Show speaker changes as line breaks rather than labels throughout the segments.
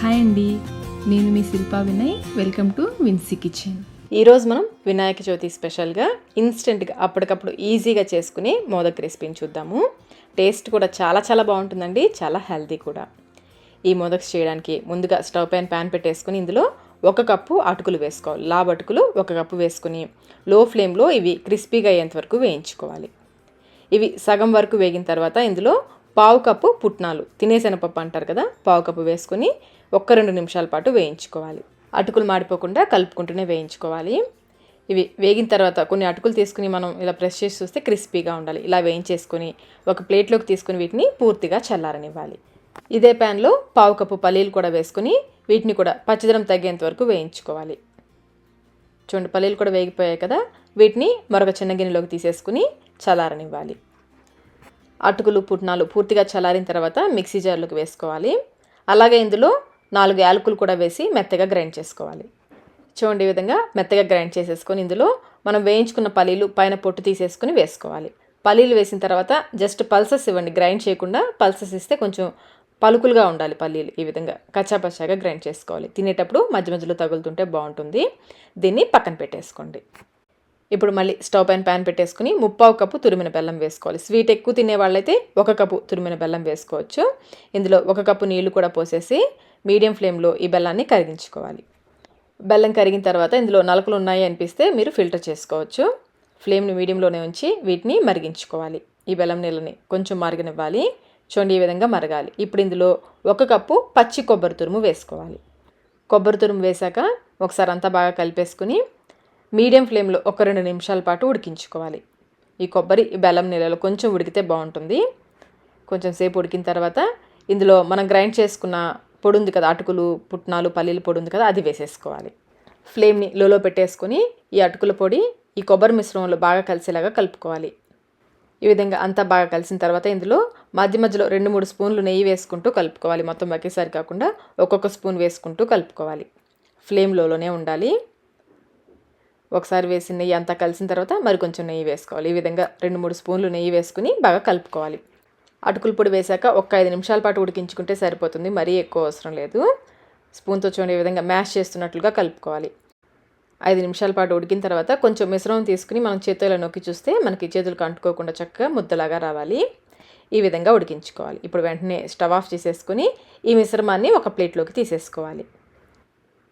Hi అండి, నేను మీ Shilpa Vinay. Welcome to Vincy kitchen.
ఈరోజు మనం వినాయక చవితి స్పెషల్గా ఇన్స్టెంట్గా అప్పటికప్పుడు ఈజీగా చేసుకునే మోదక్ రెసిపీని చూద్దాము. టేస్ట్ కూడా చాలా బాగుంటుందండి, చాలా హెల్తీ కూడా. ఈ మోదక్స్ చేయడానికి ముందుగా స్టవ్ పైన ప్యాన్ పెట్టేసుకుని ఇందులో 1 కప్పు అటుకులు వేసుకోవాలి. లావ్ అటుకులు 1 కప్పు వేసుకుని లో ఫ్లేమ్లో ఇవి క్రిస్పీగా అయ్యేంత వరకు వేయించుకోవాలి. ఇవి సగం వరకు వేగిన తర్వాత ఇందులో 1/2 కప్పు పుట్నాలు, తినేశనగపప్పు అంటారు కదా, 1/2 కప్పు వేసుకుని 1-2 నిమిషాల పాటు వేయించుకోవాలి. అటుకులు మాడిపోకుండా కలుపుకుంటూనే వేయించుకోవాలి. ఇవి వేగిన తర్వాత కొన్ని అటుకులు తీసుకుని మనం ఇలా ప్రెస్ చేసి చూస్తే క్రిస్పీగా ఉండాలి. ఇలా వేయించేసుకొని ఒక ప్లేట్లోకి తీసుకుని వీటిని పూర్తిగా చల్లారనివ్వాలి. ఇదే ప్యాన్లో 1/2 కప్పు పల్లీలు కూడా వేసుకుని వీటిని కూడా పచ్చిదనం తగ్గేంత వరకు వేయించుకోవాలి. చూడండి, పల్లీలు కూడా వేగిపోయాయి కదా, వీటిని మరొక చిన్న గిన్నెలోకి తీసేసుకుని చల్లారనివ్వాలి. అటుకులు పుట్నాలు పూర్తిగా చల్లారిన తర్వాత మిక్సీ జార్లోకి వేసుకోవాలి. అలాగే ఇందులో 4 యాలకులు కూడా వేసి మెత్తగా గ్రైండ్ చేసుకోవాలి. చూడండి, ఈ విధంగా మెత్తగా గ్రైండ్ చేసేసుకొని ఇందులో మనం వేయించుకున్న పల్లీలు పైన పొట్టు తీసేసుకుని వేసుకోవాలి. పల్లీలు వేసిన తర్వాత జస్ట్ పల్సెస్ ఇవ్వండి, గ్రైండ్ చేయకుండా. పల్సెస్ ఇస్తే కొంచెం పలుకులుగా ఉండాలి పల్లీలు. ఈ విధంగా కచ్చాపచ్చాగా గ్రైండ్ చేసుకోవాలి. తినేటప్పుడు మధ్య మధ్యలో తగులుతుంటే బాగుంటుంది. దీన్ని పక్కన పెట్టేసుకోండి. ఇప్పుడు మళ్ళీ స్టవ్ పైన ప్యాన్ పెట్టేసుకుని 1/2 కప్పు తురిమిన బెల్లం వేసుకోవాలి. స్వీట్ ఎక్కువ తినే వాళ్ళైతే 1 కప్పు తురిమిన బెల్లం వేసుకోవచ్చు. ఇందులో 1 కప్పు నీళ్లు కూడా పోసేసి మీడియం ఫ్లేమ్లో ఈ బెల్లాన్ని కరిగించుకోవాలి. బెల్లం కరిగిన తర్వాత ఇందులో నలకలు ఉన్నాయి అనిపిస్తే మీరు ఫిల్టర్ చేసుకోవచ్చు. ఫ్లేమ్ని మీడియంలోనే ఉంచి వీటిని మరిగించుకోవాలి. ఈ బెల్లం నీళ్ళని కొంచెం మరగనివ్వాలి. చూడండి, ఈ విధంగా మరగాలి. ఇప్పుడు ఇందులో 1 కప్పు పచ్చి కొబ్బరి తురుము వేసుకోవాలి. కొబ్బరి తురుము వేశాక ఒకసారి అంతా బాగా కలిపేసుకుని మీడియం ఫ్లేమ్లో 1-2 నిమిషాల పాటు ఉడికించుకోవాలి. ఈ కొబ్బరి ఈ బెల్లం నీళ్ళలో కొంచెం ఉడికితే బాగుంటుంది. కొంచెం సేపు ఉడికిన తర్వాత ఇందులో మనం గ్రైండ్ చేసుకున్న పొడి ఉంది కదా, అటుకులు పుట్నాలు పల్లీలు పొడి ఉంది కదా, అది వేసేసుకోవాలి. ఫ్లేమ్ని లోలో పెట్టేసుకొని ఈ అటుకుల పొడి ఈ కొబ్బరి మిశ్రమంలో బాగా కలిసేలాగా కలుపుకోవాలి. ఈ విధంగా అంతా బాగా కలిసిన తర్వాత ఇందులో మధ్య మధ్యలో 2-3 స్పూన్లు నెయ్యి వేసుకుంటూ కలుపుకోవాలి. మొత్తం ఒకేసారి కాకుండా ఒక్కొక్క స్పూన్ వేసుకుంటూ కలుపుకోవాలి. ఫ్లేమ్ లోలోనే ఉండాలి. ఒకసారి వేసిన నెయ్యి అంతా కలిసిన తర్వాత మరి కొంచెం నెయ్యి వేసుకోవాలి. ఈ విధంగా 2-3 స్పూన్లు నెయ్యి వేసుకుని బాగా కలుపుకోవాలి. అటుకుల పొడి వేశాక 5 నిమిషాల పాటు ఉడికించుకుంటే సరిపోతుంది, మరీ ఎక్కువ అవసరం లేదు. స్పూన్తో చూడండి, ఈ విధంగా మ్యాష్ చేస్తున్నట్లుగా కలుపుకోవాలి. 5 నిమిషాల పాటు ఉడికిన తర్వాత కొంచెం మిశ్రమం తీసుకుని మనం చేతిలో నొక్కి చూస్తే మనకి చేతులకు అంటుకోకుండా చక్కగా ముద్దలాగా రావాలి. ఈ విధంగా ఉడికించుకోవాలి. ఇప్పుడు వెంటనే స్టవ్ ఆఫ్ చేసేసుకుని ఈ మిశ్రమాన్ని ఒక ప్లేట్లోకి తీసేసుకోవాలి.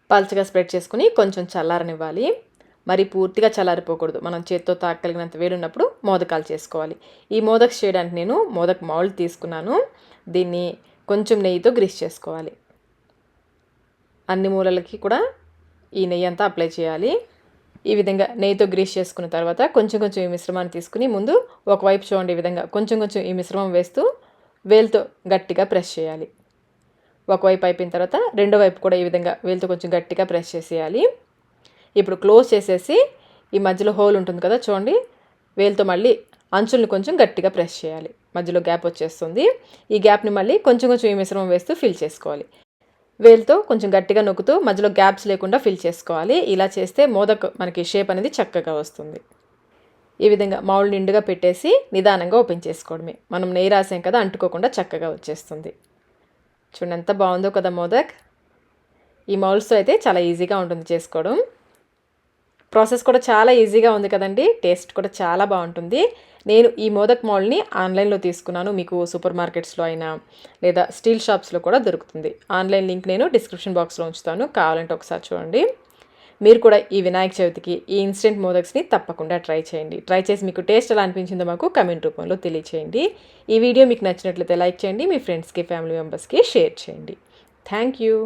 పల్చగా స్ప్రెడ్ చేసుకుని కొంచెం చల్లారనివ్వాలి. మరి పూర్తిగా చల్లారిపోకూడదు. మనం చేత్తో తాకగలిగినంత వేడున్నప్పుడు మోదకాలు చేసుకోవాలి. ఈ మోదక్స్ చేయడానికి నేను మోదక్ మౌల్డ్ తీసుకున్నాను. దీన్ని కొంచెం నెయ్యితో గ్రీస్ చేసుకోవాలి. అన్ని మూలలకి కూడా ఈ నెయ్యి అంతా అప్లై చేయాలి. ఈ విధంగా నెయ్యితో గ్రీస్ చేసుకున్న తర్వాత కొంచెం ఈ మిశ్రమాన్ని తీసుకుని ముందు ఒకవైపు చూడండి, ఈ విధంగా కొంచెం ఈ మిశ్రమం వేస్తూ వేలుతో గట్టిగా ప్రెస్ చేయాలి. ఒకవైపు అయిపోయిన తర్వాత రెండో వైపు కూడా ఈ విధంగా వేలుతో కొంచెం గట్టిగా ప్రెస్ చేసేయాలి. ఇప్పుడు క్లోజ్ చేసేసి ఈ మధ్యలో హోల్ ఉంటుంది కదా, చూడండి, వేలుతో మళ్ళీ అంచుల్ని కొంచెం గట్టిగా ప్రెస్ చేయాలి. మధ్యలో గ్యాప్ వచ్చేస్తుంది. ఈ గ్యాప్ని మళ్ళీ కొంచెం ఈ మిశ్రమం వేస్తూ ఫిల్ చేసుకోవాలి. వేలుతో కొంచెం గట్టిగా నొక్కుతూ మధ్యలో గ్యాప్స్ లేకుండా ఫిల్ చేసుకోవాలి. ఇలా చేస్తే మోదక్ మనకి షేప్ అనేది చక్కగా వస్తుంది. ఈ విధంగా మౌల్డ్ నిండుగా పెట్టేసి నిదానంగా ఓపెన్ చేసుకోవడమే. మనం నెయ్యి రాసాం కదా, అంటుకోకుండా చక్కగా వచ్చేస్తుంది. చూడండి ఎంత బాగుందో కదా మోదక్. ఈ మౌల్డ్స్తో అయితే చాలా ఈజీగా ఉంటుంది చేసుకోవడం. ప్రాసెస్ కూడా చాలా ఈజీగా ఉంది కదండి. టేస్ట్ కూడా చాలా బాగుంటుంది. నేను ఈ మోదక్ మౌల్డ్ని ఆన్లైన్లో తీసుకున్నాను. మీకు సూపర్ మార్కెట్స్లో అయినా లేదా స్టీల్ షాప్స్లో కూడా దొరుకుతుంది. ఆన్లైన్ లింక్ నేను డిస్క్రిప్షన్ బాక్స్లో ఉంచుతాను, కావాలంటే ఒకసారి చూడండి. మీరు కూడా ఈ వినాయక చవితికి ఈ ఇన్స్టెంట్ మోదక్స్ని తప్పకుండా ట్రై చేయండి. ట్రై చేసి మీకు టేస్ట్ ఎలా అనిపించిందో మాకు కమెంట్ రూపంలో తెలియచేయండి. ఈ వీడియో మీకు నచ్చినట్లయితే లైక్ చేయండి, మీ ఫ్రెండ్స్కి ఫ్యామిలీ మెంబర్స్కి షేర్ చేయండి. Thank you.